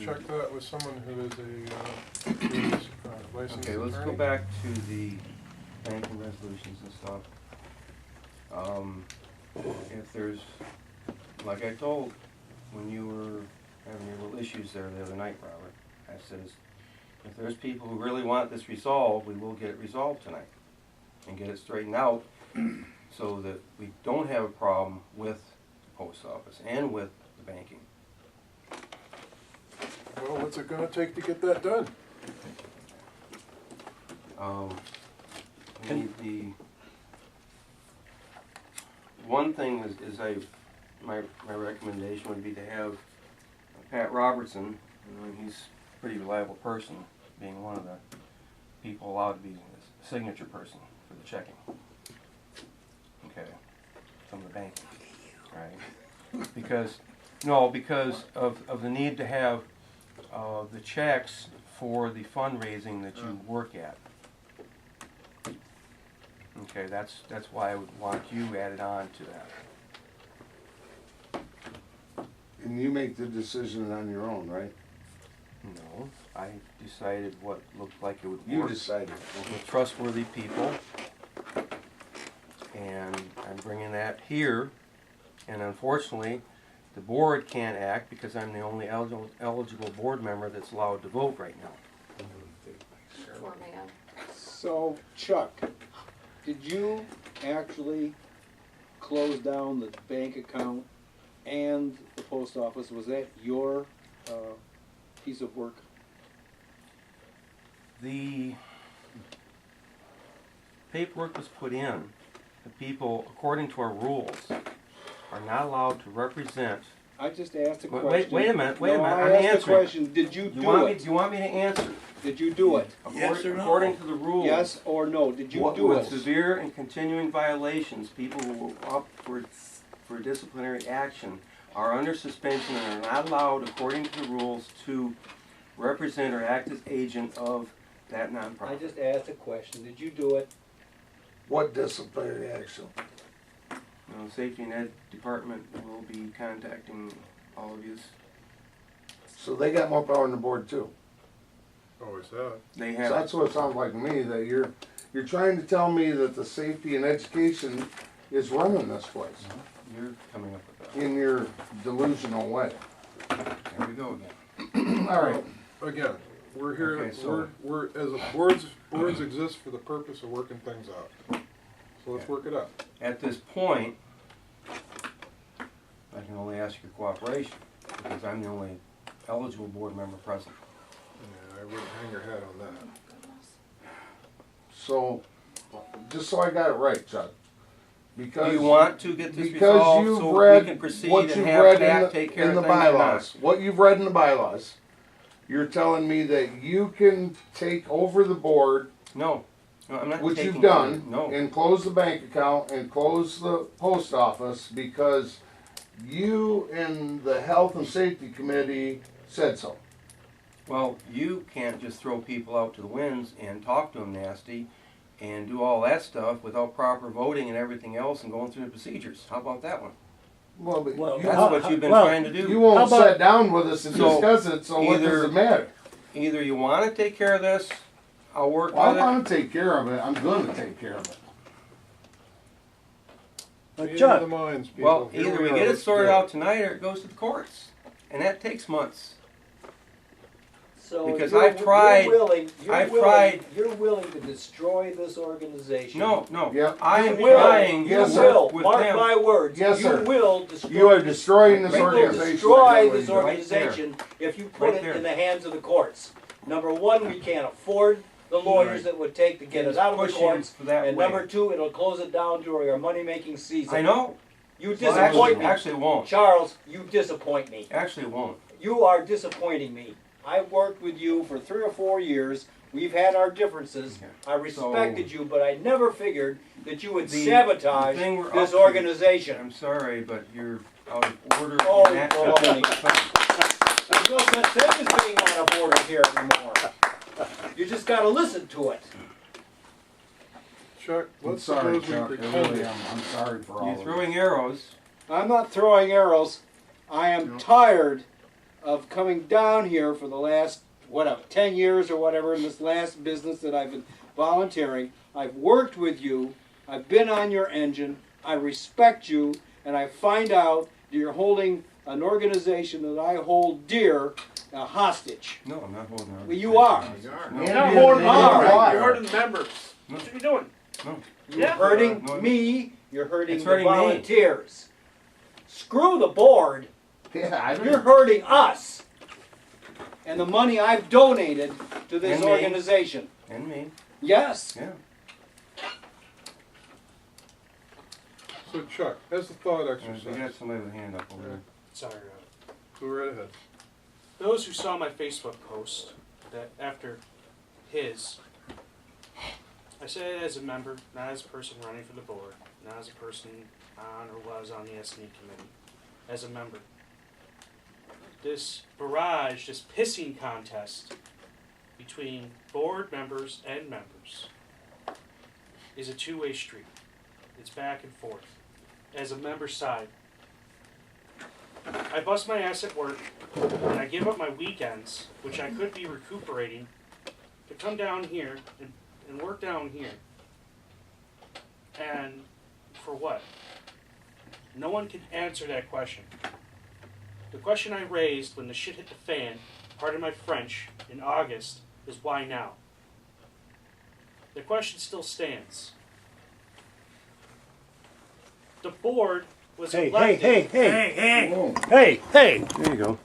check that with someone who is a licensed Okay, let's go attorney. back to the banking resolutions and stuff. If there's, like I told when you were having your little issues there the other night, Robert, I said, if there's people who really want this resolved, we will get it resolved tonight and get it straightened out so that we don't have a problem with the post office and with the banking. Well, what's it gonna take to get that done? The one thing is my recommendation would be to have Pat Robertson, he's a pretty reliable person, being one of the people allowed to be the signature person for the checking. Okay, from the bank, right? Because of the need to have the checks for the fundraising that you work at. Okay, that's why I would want you added on to that. And you make the decision on your own, right? No, I decided what looked like it would You work decided. with trustworthy people, and I'm bringing that here. And unfortunately, the board can't act because I'm the only eligible board member that's allowed to vote right now. So, Chuck, did you actually close down the bank account and the post office? Was that your piece of work? The paperwork was put in. The people, according to our rules, are not allowed to represent. I just asked a question. Wait a minute. No, I'm I asked answering. a question. Did you do it? You want me to answer? Did you do it? Yes or no? According to the rules. Yes or no? Did you do With it? severe and continuing violations, people who are up for disciplinary action are under suspension and are not allowed, according to the rules, to represent or act as agent of that I nonprofit. just asked a question. Did you do it? What disciplinary action? Safety and Ed Department will be contacting all of you. So they got more power on the board too. Oh, is that? They So have. that's what it sounds like to me, that you're trying to tell me that the safety and education is running this place You're coming up with that. in your delusional way. There we go again. All right. Again, we're here, Okay, so- we're, as a boards exist for the purpose of working things out. So let's work it out. At this point, I can only ask your cooperation because I'm the only eligible board member present. Yeah, I wouldn't hang your hat on that. So, just so I got it right, Chuck. Because Do you want to get this because resolved you've so we read can proceed what and you've have read Pat take care in of the things or not? bylaws, what you've read in the bylaws, you're telling me that you can take over the board, No, I'm not which taking you've done, No, and close the bank account and close the post office because you and the health and safety committee said so. well, you can't just throw people out to the winds and talk to them nasty and do all that stuff without proper voting and everything else and going through the procedures. How about that one? Well, but Well, you, That's How- what you've been well, trying to do. you won't How about- sit down with us and So, discuss it, so what either- does it matter? Either you want to take care of this, I'll work Well, with I it. want to take care of it. I'm going to take care of it. But Meeting of Chuck, the minds, people. Well, Here either we are. get it Let's sorted do out tonight or it goes to the courts. And that takes months. So Because you're- I've tried- you're willing to destroy this organization. No, Yep. I You am will. trying You to Yes, sir. will. work with Mark them. my words. Yes, you sir. will destroy. You are destroying this You will organization. destroy this Right organization if you put Right it there. in the hands of the courts. Number one, we can't afford the lawyers Right. that would take to get It's it out of the pushing courts. for that And way. number two, it'll close it down during our money-making season. I know. You Well, disappoint me. Actually, it won't. Charles, you disappoint me. Actually, it won't. You are disappointing me. I've worked with you for 3 or 4 years. We've had our differences. Okay. I respected you, but I never figured that you would The sabotage thing we're this up to- organization. I'm sorry, but you're out of order. Oh, and that- baloney. There's no such thing as being out of order here anymore. You just gotta listen to it. Chuck, I'm let's sorry, suppose we Chuck. I pretend really am. I'm sorry for all You're of it. throwing arrows. I'm not throwing arrows. I am tired of coming down here for the last, whatever, 10 years or whatever, in this last business that I've been volunteering. I've worked with you, I've been on your engine, I respect you, and I find out that you're holding an organization that I hold dear hostage. No, I'm not holding on. Well, you are. No. You're not holding on. You're hurting members. No. What are you doing? No. You're Yeah. hurting No. me, you're hurting It's the hurting me. volunteers. Screw the board, Yeah, I you're hurting us. And the money I've donated to this And me. organization. And me. Yes. Yeah. So Chuck, as a thought We exercise, got somebody with a hand up over there. Sorry, go right ahead. those who saw my Facebook post that after his, I say it as a member, not as a person running for the board, not as a person on or was on the SME committee, as a member. This barrage, this pissing contest between board members and members is a two-way street. It's back and forth. As a member side, I bust my ass at work, and I give up my weekends, which I could be recuperating, to come down here and work down here. And for what? No one can answer that question. The question I raised when the shit hit the fan, pardon my French, in August, is why now? The question still stands. The board was elected. Boom. Hey, There you go.